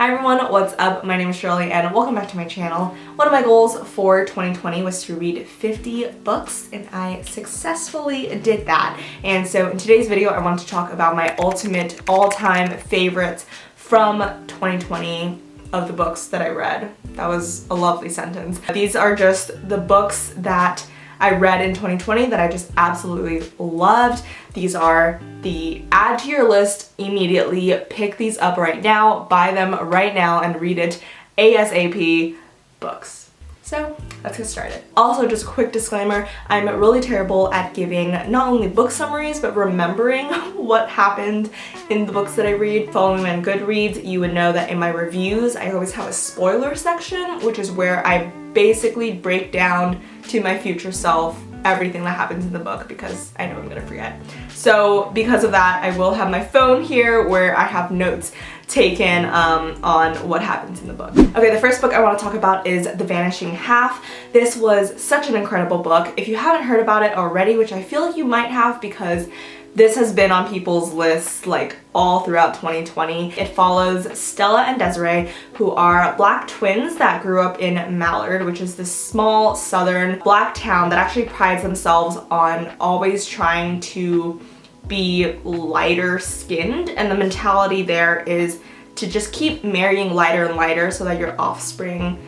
Hi everyone, what's up? My name is Shirley and welcome back to my channel. One of my goals for 2020 was to read 50 books and I successfully did that. And so in today's video I want to talk about my ultimate all-time favorites from 2020 of the books that I read. That was a lovely sentence. These are just the books that I read in 2020 that I just absolutely loved. These are the add to your list immediately, pick these up right now, buy them right now and read it ASAP books. So let's get started. Also, just a quick disclaimer, I'm really terrible at giving not only book summaries, but remembering what happened in the books that I read. Following me on Goodreads, you would know that in my reviews, I always have a spoiler section, which is where I basically break down to my future self everything that happens in the book because I know I'm gonna forget. So because of that, I will have my phone here where I have notes taken on what happens in the book. Okay, the first book I want to talk about is The Vanishing Half. This was such an incredible book. If you haven't heard about it already, which I feel like you might have because this has been on people's lists like all throughout 2020. It follows Stella and Desiree, who are black twins that grew up in Mallard, which is this small southern black town that actually prides themselves on always trying to be lighter skinned, and the mentality there is to just keep marrying lighter and lighter so that your offspring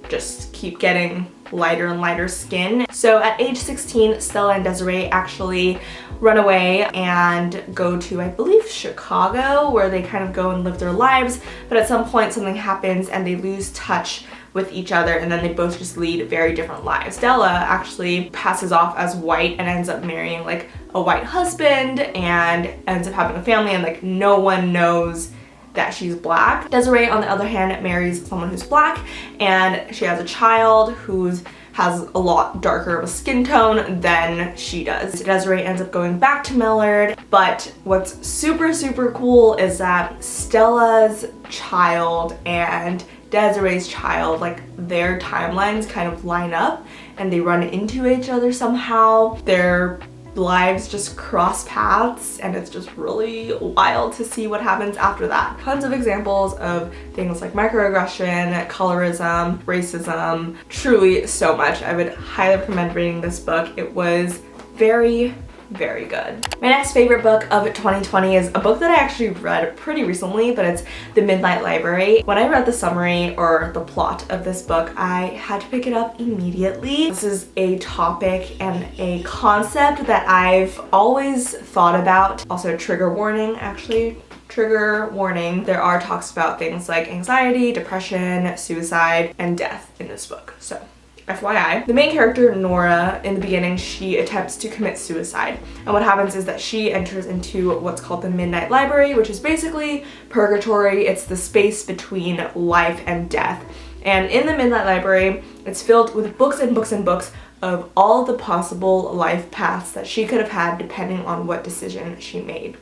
just keep getting lighter and lighter skin. So at age 16, Stella and Desiree actually run away and go to, I believe, Chicago, where they kind of go and live their lives, but at some point something happens and they lose touch with each other and then they both just lead very different lives. Stella actually passes off as white and ends up marrying like a white husband and ends up having a family, and like no one knows that she's black. Desiree, on the other hand, marries someone who's black and she has a child who has a lot darker of a skin tone than she does. Desiree ends up going back to Mallard, but what's super cool is that Stella's child and Desiree's child, like their timelines kind of line up and they run into each other somehow. Their lives just cross paths and it's just really wild to see what happens after that. Tons of examples of things like microaggression, colorism, racism, truly so much. I would highly recommend reading this book. It was very good. My next favorite book of 2020 is a book that I actually read pretty recently, but it's The Midnight Library. When I read the summary or the plot of this book, I had to pick it up immediately. This is a topic and a concept that I've always thought about. Also, trigger warning, actually. Trigger warning. There are talks about things like anxiety, depression, suicide, and death in this book. So FYI. The main character, Nora, in the beginning, she attempts to commit suicide. And what happens is that she enters into what's called the Midnight Library, which is basically purgatory. It's the space between life and death. And in the Midnight Library, it's filled with books and books and books of all the possible life paths that she could have had depending on what decision she made.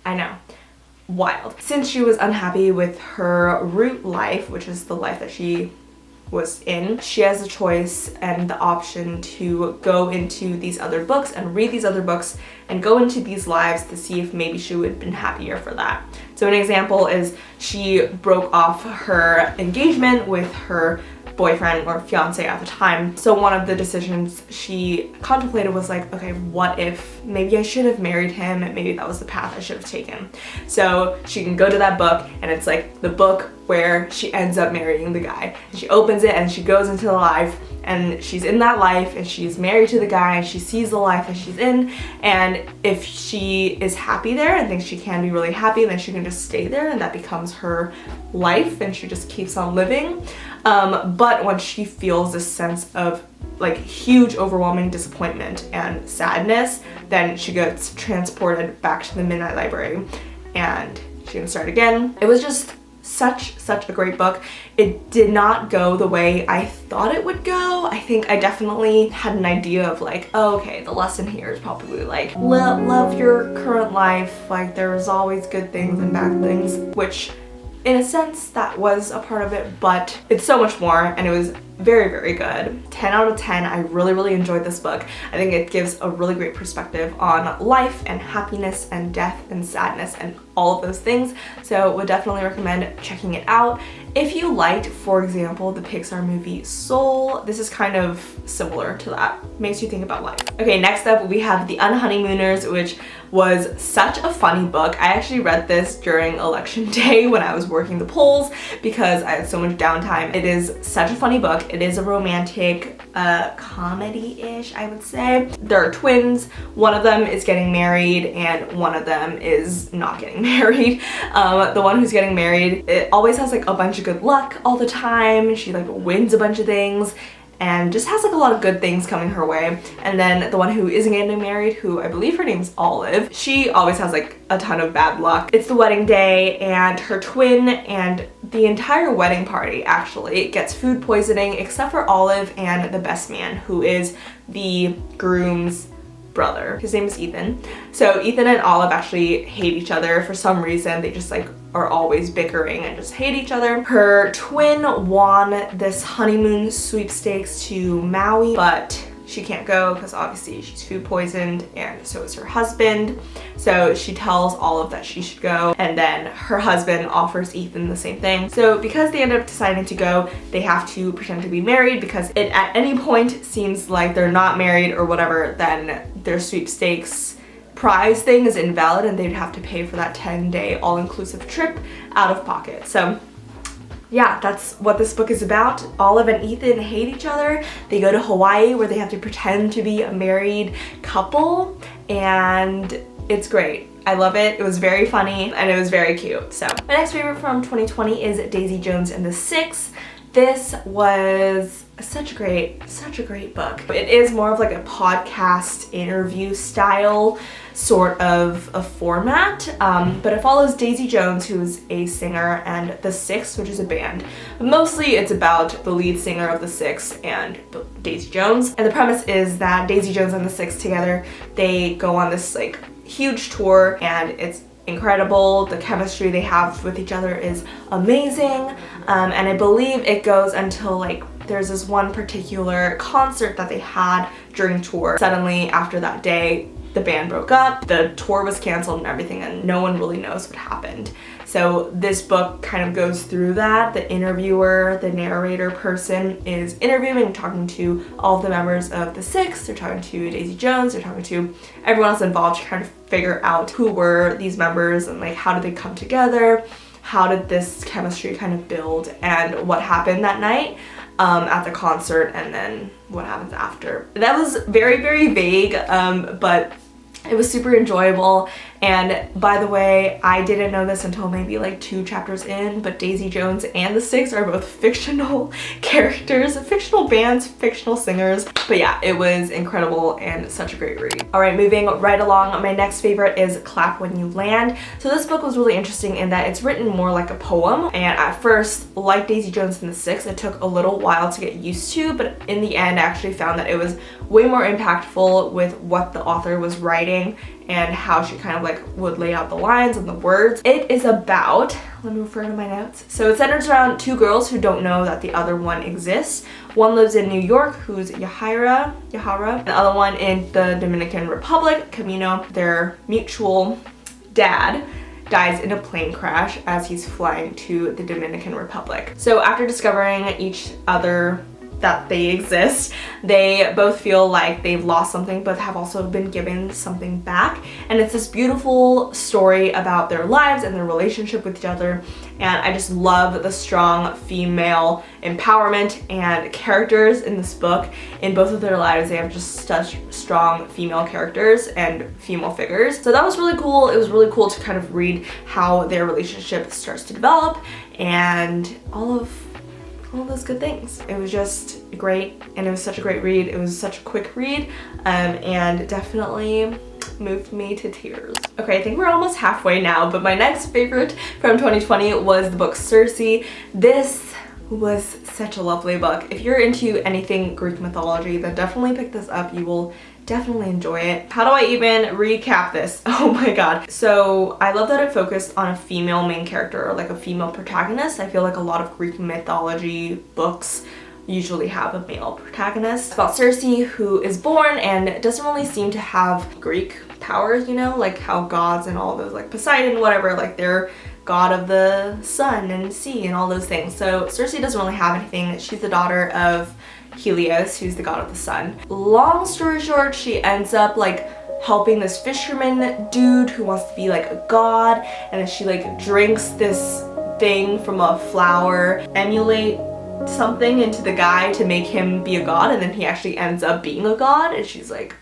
I know. Wild. Since she was unhappy with her root life, which is the life that she was in, she has the choice and the option to go into these other books and read these other books and go into these lives to see if maybe she would have been happier for that. So an example is she broke off her engagement with her boyfriend or fiance at the time. So one of the decisions she contemplated was like, okay, what if maybe I should have married him and maybe that was the path I should have taken. So she can go to that book and it's like the book where she ends up marrying the guy. And she opens it and she goes into the life and she's in that life and she's married to the guy and she sees the life that she's in, and if she is happy there and thinks she can be really happy, then she can just stay there and that becomes her life and she just keeps on living. But when she feels this sense of like huge overwhelming disappointment and sadness, then she gets transported back to the Midnight Library and she can start again. It was just such a great book. It did not go the way I thought it would go. I think I definitely had an idea of like, oh, okay, the lesson here is probably like love your current life, like there's always good things and bad things, which in a sense that was a part of it, but it's so much more and it was very good. 10 out of 10. I really enjoyed this book. I think it gives a really great perspective on life and happiness and death and sadness and all of those things. So would definitely recommend checking it out. If you liked, for example, the Pixar movie Soul, this is kind of similar to that. Makes you think about life. Okay, next up we have The Unhoneymooners, which was such a funny book. I actually read this during election day when I was working the polls because I had so much downtime. It is such a funny book. It is a romantic comedy-ish, I would say. There are twins. One of them is getting married and one of them is not getting married. The one who's getting married, it always has like a bunch of good luck all the time. She like wins a bunch of things and just has like a lot of good things coming her way. And then the one who isn't getting married, who I believe her name's Olive, she always has like a ton of bad luck. It's the wedding day and her twin and the entire wedding party actually gets food poisoning except for Olive and the best man, who is the groom's brother. His name is Ethan. So Ethan and Olive actually hate each other for some reason. They just like are always bickering and just hate each other. Her twin won this honeymoon sweepstakes to Maui, but she can't go because obviously she's food poisoned and so is her husband. So she tells Olive that she should go, and then her husband offers Ethan the same thing. So because they end up deciding to go, they have to pretend to be married because it at any point seems like they're not married or whatever, then their sweepstakes prize thing is invalid and they'd have to pay for that 10-day all-inclusive trip out of pocket. So yeah, that's what this book is about. Olive and Ethan hate each other. They go to Hawaii where they have to pretend to be a married couple, and it's great. I love it. It was very funny and it was very cute. So my next favorite from 2020 is Daisy Jones and the Six. This was such a great book. It is more of like a podcast interview style sort of a format, but it follows Daisy Jones, who's a singer, and the Six, which is a band. But mostly it's about the lead singer of the Six and Daisy Jones. And the premise is that Daisy Jones and the Six together, they go on this like huge tour and it's incredible. The chemistry they have with each other is amazing, and I believe it goes until like there's this one particular concert that they had during tour. Suddenly after that day the band broke up, the tour was canceled and everything, and no one really knows what happened. So this book kind of goes through that. The interviewer, the narrator person, is interviewing and talking to all of the members of the Six. They're talking to Daisy Jones, they're talking to everyone else involved to kind of figure out who were these members and like how did they come together, how did this chemistry kind of build, and what happened that night at the concert, and then what happens after. That was very, very vague, but it was super enjoyable. And by the way, I didn't know this until maybe like 2 chapters in, but Daisy Jones and the Six are both fictional characters, fictional bands, fictional singers. But yeah, it was incredible and such a great read. All right, moving right along, my next favorite is Clap When You Land. So this book was really interesting in that it's written more like a poem, and at first, like Daisy Jones and the Six, it took a little while to get used to, but in the end I actually found that it was way more impactful with what the author was writing and how she kind of like would lay out the lines and the words. It is about, let me refer to my notes. So it centers around 2 girls who don't know that the other one exists. One lives in New York, who's Yahara, and the other one in the Dominican Republic, Camino. Their mutual dad dies in a plane crash as he's flying to the Dominican Republic. So after discovering each other that they exist, they both feel like they've lost something but have also been given something back, and it's this beautiful story about their lives and their relationship with each other. And I just love the strong female empowerment and characters in this book. In both of their lives, they have just such strong female characters and female figures. So that was really cool. It was really cool to kind of read how their relationship starts to develop and all of those good things. It was just great, and it was such a great read. It was such a quick read, and definitely moved me to tears. Okay, I think we're almost halfway now, but my next favorite from 2020 was the book Circe. This was such a lovely book. If you're into anything Greek mythology, then definitely pick this up. You will definitely enjoy it. How do I even recap this? Oh my god. So I love that it focused on a female main character, or like a female protagonist. I feel like a lot of Greek mythology books usually have a male protagonist. It's about Circe, who is born and doesn't really seem to have Greek powers, you know, like how gods and all those, like Poseidon, whatever, like they're god of the sun and sea and all those things. So Circe doesn't really have anything. She's the daughter of Helios, who's the god of the sun. Long story short, she ends up like helping this fisherman dude who wants to be like a god, and then she like drinks this thing from a flower, emulate something into the guy to make him be a god, and then he actually ends up being a god, and she's like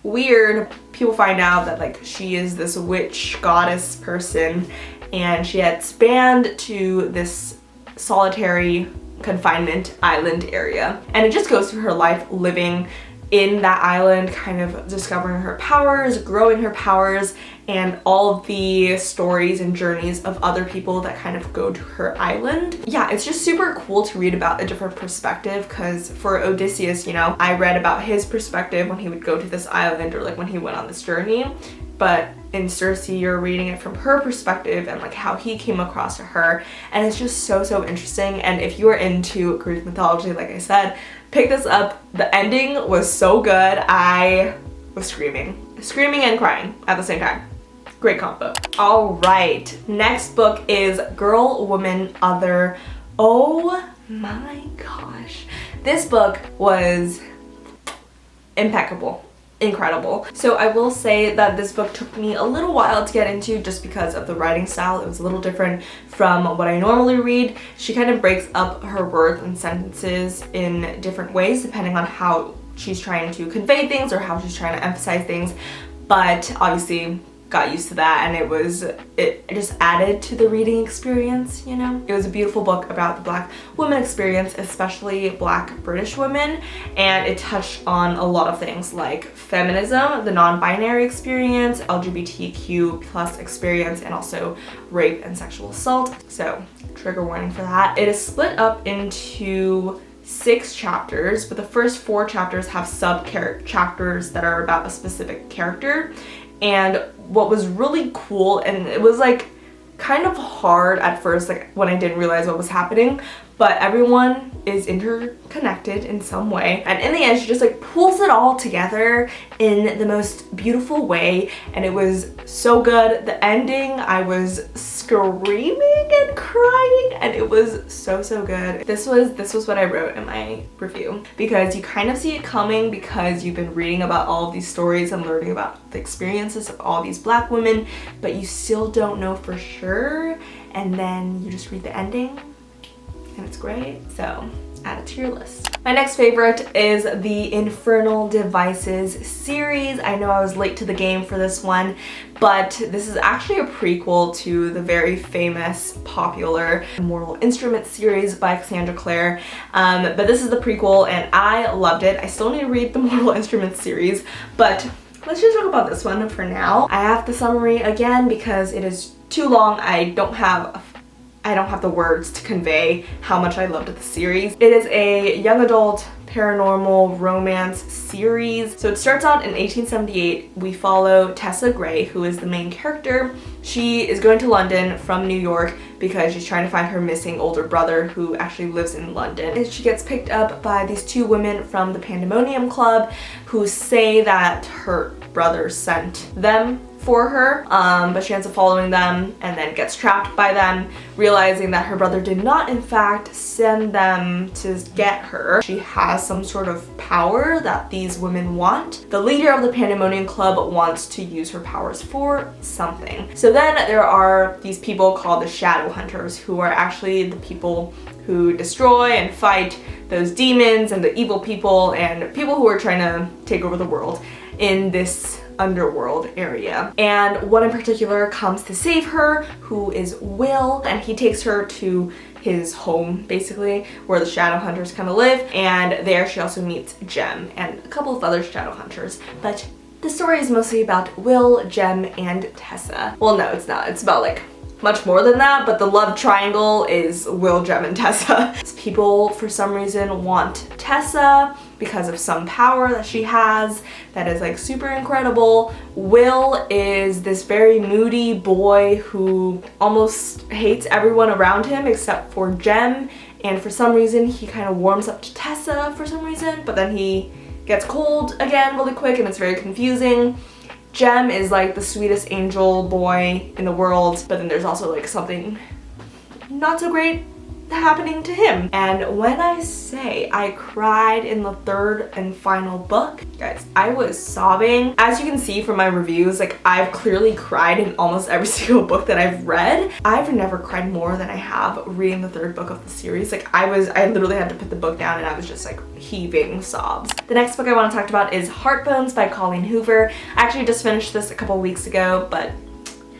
weird. People find out that like she is this witch goddess person, and she gets banned to this solitary confinement island area, and it just goes through her life living in that island, kind of discovering her powers, growing her powers, and all of the stories and journeys of other people that kind of go to her island. Yeah, it's just super cool to read about a different perspective, because for Odysseus, you know, I read about his perspective when he would go to this island or like when he went on this journey, but in Circe, you're reading it from her perspective and like how he came across to her, and it's just so interesting. And if you are into Greek mythology, like I said, pick this up. The ending was so good. I was screaming and crying at the same time. Great combo. All right, next book is Girl, Woman, Other. Oh my gosh, this book was impeccable. Incredible. So I will say that this book took me a little while to get into just because of the writing style. It was a little different from what I normally read. She kind of breaks up her words and sentences in different ways depending on how she's trying to convey things or how she's trying to emphasize things, but obviously got used to that, and it just added to the reading experience, you know? It was a beautiful book about the Black women experience, especially Black British women, and it touched on a lot of things like feminism, the non-binary experience, LGBTQ plus experience, and also rape and sexual assault. So trigger warning for that. It is split up into 6 chapters, but the first 4 chapters have sub-chapters that are about a specific character. And what was really cool, and it was like kind of hard at first, like when I didn't realize what was happening, but everyone is interconnected in some way, and in the end she just like pulls it all together in the most beautiful way, and it was so good. The ending, I was screaming and crying, and it was so good. This was what I wrote in my review, because you kind of see it coming because you've been reading about all of these stories and learning about the experiences of all these Black women, but you still don't know for sure, and then you just read the ending and it's great. So add it to your list. My next favorite is the Infernal Devices series. I know I was late to the game for this one, but this is actually a prequel to the very famous, popular Mortal Instruments series by Cassandra Clare. But this is the prequel, and I loved it. I still need to read the Mortal Instruments series, but let's just talk about this one for now. I have the summary again because it is too long. I don't have the words to convey how much I loved the series. It is a young adult paranormal romance series. So it starts out in 1878. We follow Tessa Gray, who is the main character. She is going to London from New York because she's trying to find her missing older brother who actually lives in London. And she gets picked up by these 2 women from the Pandemonium Club who say that her brother sent them for her, but she ends up following them and then gets trapped by them, realizing that her brother did not in fact send them to get her. She has some sort of power that these women want. The leader of the Pandemonium Club wants to use her powers for something. So then there are these people called the Shadow Hunters, who are actually the people who destroy and fight those demons and the evil people and people who are trying to take over the world in this underworld area. And one in particular comes to save her, who is Will, and he takes her to his home, basically, where the Shadow Hunters kind of live, and there she also meets Jem and a couple of other Shadow Hunters. But the story is mostly about Will, Jem, and Tessa. Well, no, it's not. It's about like much more than that, but the love triangle is Will, Jem, and Tessa. People, for some reason, want Tessa because of some power that she has that is like super incredible. Will is this very moody boy who almost hates everyone around him except for Jem and for some reason he kind of warms up to Tessa for some reason, but then he gets cold again really quick and it's very confusing. Jem is like the sweetest angel boy in the world, but then there's also like something not so great happening to him. And when I say I cried in the third and final book, guys, I was sobbing. As you can see from my reviews, like I've clearly cried in almost every single book that I've read. I've never cried more than I have reading the third book of the series. Like I literally had to put the book down and I was just like heaving sobs. The next book I want to talk about is Heartbones by Colleen Hoover. I actually just finished this a couple weeks ago, but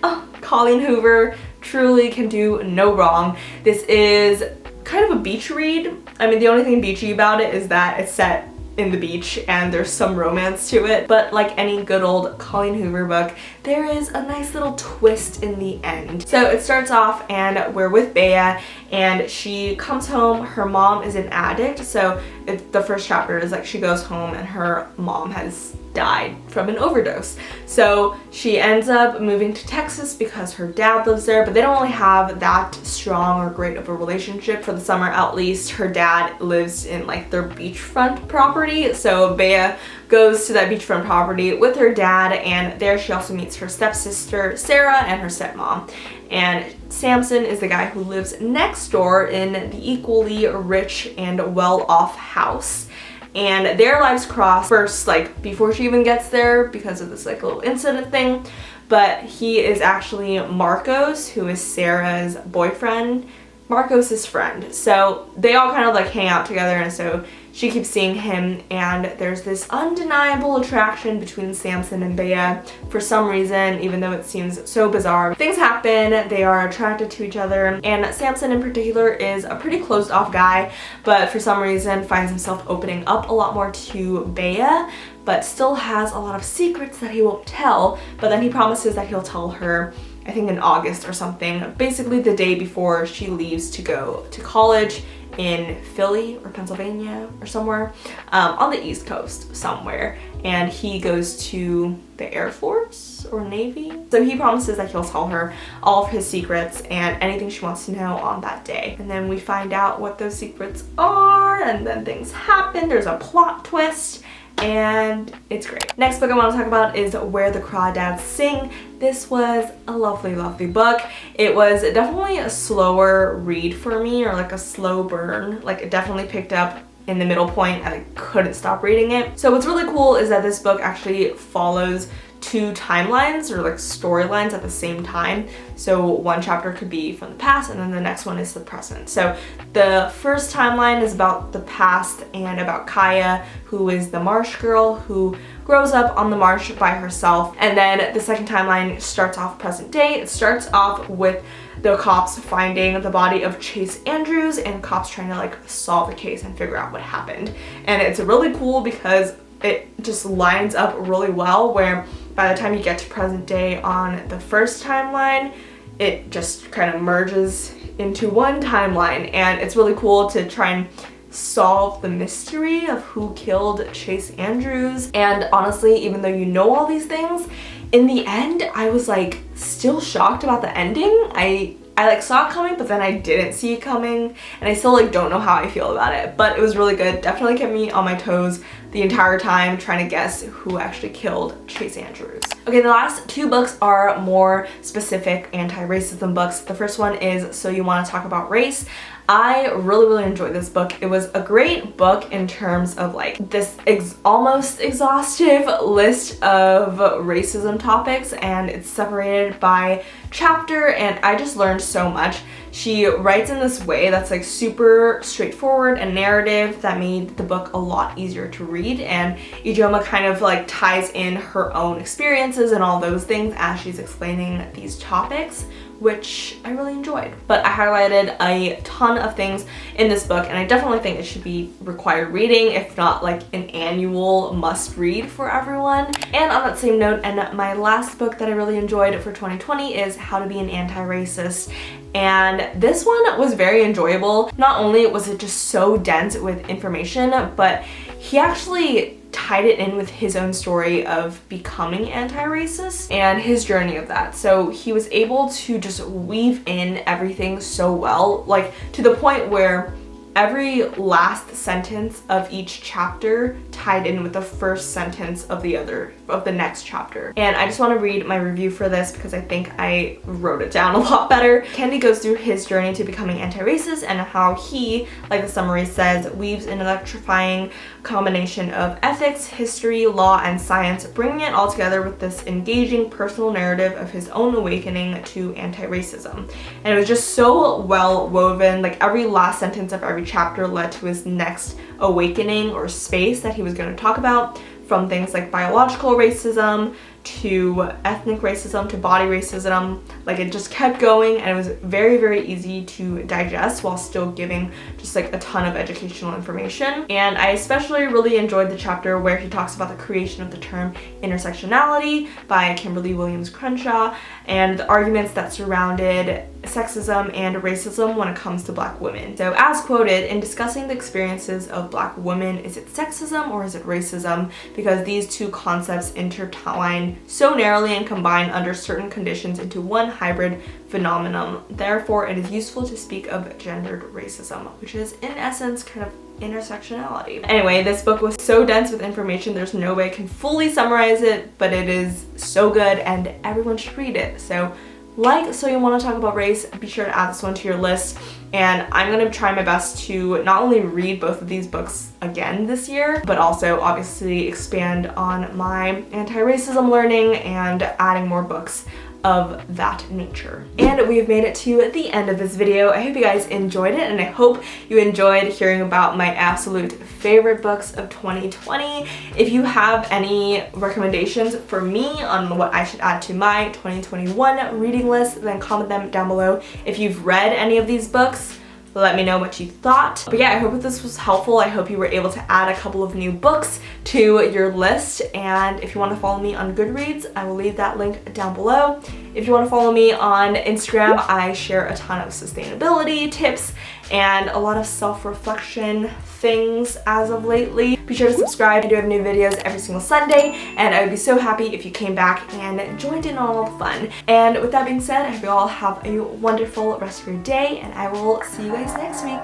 oh, Colleen Hoover truly can do no wrong. This is kind of a beach read. I mean, the only thing beachy about it is that it's set in the beach and there's some romance to it, but like any good old Colleen Hoover book, there is a nice little twist in the end. So it starts off and we're with Bea and she comes home. Her mom is an addict, so the first chapter is like she goes home and her mom has died from an overdose. So she ends up moving to Texas because her dad lives there, but they don't really have that strong or great of a relationship. For the summer at least, her dad lives in like their beachfront property, so Bea goes to that beachfront property with her dad, and there she also meets her stepsister Sarah and her stepmom. And Samson is the guy who lives next door in the equally rich and well-off house. And their lives cross first, like before she even gets there, because of this like little incident thing. But he is actually Marcos, who is Sarah's boyfriend, Marcos's friend. So they all kind of like hang out together, and so she keeps seeing him, and there's this undeniable attraction between Samson and Bea for some reason, even though it seems so bizarre. Things happen, they are attracted to each other, and Samson in particular is a pretty closed off guy, but for some reason finds himself opening up a lot more to Bea, but still has a lot of secrets that he won't tell, but then he promises that he'll tell her, I think in August or something, basically the day before she leaves to go to college in Philly or Pennsylvania or somewhere on the East Coast somewhere, and he goes to the Air Force or Navy. So he promises that he'll tell her all of his secrets and anything she wants to know on that day. And then we find out what those secrets are, and then things happen. There's a plot twist, and it's great. Next book I want to talk about is Where the Crawdads Sing. This was a lovely, lovely book. It was definitely a slower read for me, or like a slow burn. Like it definitely picked up in the middle point and I couldn't stop reading it. So what's really cool is that this book actually follows two timelines or like storylines at the same time. So one chapter could be from the past and then the next one is the present. So the first timeline is about the past and about Kaya, who is the marsh girl who grows up on the marsh by herself. And then the second timeline starts off present day. It starts off with the cops finding the body of Chase Andrews and cops trying to like solve the case and figure out what happened. And it's really cool because it just lines up really well, where by the time you get to present day on the first timeline, it just kind of merges into one timeline, and it's really cool to try and solve the mystery of who killed Chase Andrews. And honestly, even though you know all these things, in the end I was like still shocked about the ending. I like saw it coming, but then I didn't see it coming, and I still like don't know how I feel about it, but it was really good. Definitely kept me on my toes the entire time trying to guess who actually killed Chase Andrews. Okay, the last two books are more specific anti-racism books. The first one is So You Want to Talk About Race. I really enjoyed this book. It was a great book in terms of like this almost exhaustive list of racism topics, and it's separated by chapter, and I just learned so much. She writes in this way that's like super straightforward and narrative that made the book a lot easier to read, and Ijeoma kind of like ties in her own experiences and all those things as she's explaining these topics, which I really enjoyed. But I highlighted a ton of things in this book, and I definitely think it should be required reading, if not like an annual must read for everyone. And on that same note, and my last book that I really enjoyed for 2020 is How to Be an Anti-Racist. And this one was very enjoyable. Not only was it just so dense with information, but he actually tied it in with his own story of becoming anti-racist and his journey of that. So he was able to just weave in everything so well, like to the point where every last sentence of each chapter tied in with the first sentence of the next chapter. And I just want to read my review for this because I think I wrote it down a lot better. Kennedy goes through his journey to becoming anti-racist and how he, like the summary says, weaves an electrifying combination of ethics, history, law, and science, bringing it all together with this engaging personal narrative of his own awakening to anti-racism. And it was just so well woven. Like every last sentence of every chapter led to his next awakening or space that he was going to talk about, from things like biological racism to ethnic racism to body racism. Like it just kept going, and it was very, very easy to digest while still giving just like a ton of educational information. And I especially really enjoyed the chapter where he talks about the creation of the term intersectionality by Kimberly Williams Crenshaw and the arguments that surrounded sexism and racism when it comes to Black women. So as quoted, in discussing the experiences of Black women, is it sexism or is it racism? Because these two concepts intertwine so narrowly and combine under certain conditions into one hybrid phenomenon. Therefore, it is useful to speak of gendered racism, which is in essence kind of intersectionality. Anyway, this book was so dense with information, there's no way I can fully summarize it, but it is so good and everyone should read it. So you want to talk about race, be sure to add this one to your list. And I'm going to try my best to not only read both of these books again this year, but also obviously expand on my anti-racism learning and adding more books of that nature. And we've made it to the end of this video. I hope you guys enjoyed it, and I hope you enjoyed hearing about my absolute favorite books of 2020. If you have any recommendations for me on what I should add to my 2021 reading list, then comment them down below. If you've read any of these books, let me know what you thought. But yeah, I hope that this was helpful. I hope you were able to add a couple of new books to your list. And if you want to follow me on Goodreads, I will leave that link down below. If you want to follow me on Instagram, I share a ton of sustainability tips and a lot of self-reflection things as of lately. Be sure to subscribe. I do have new videos every single Sunday, and I would be so happy if you came back and joined in on all the fun. And with that being said, I hope you all have a wonderful rest of your day, and I will see you guys next week.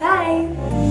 Bye!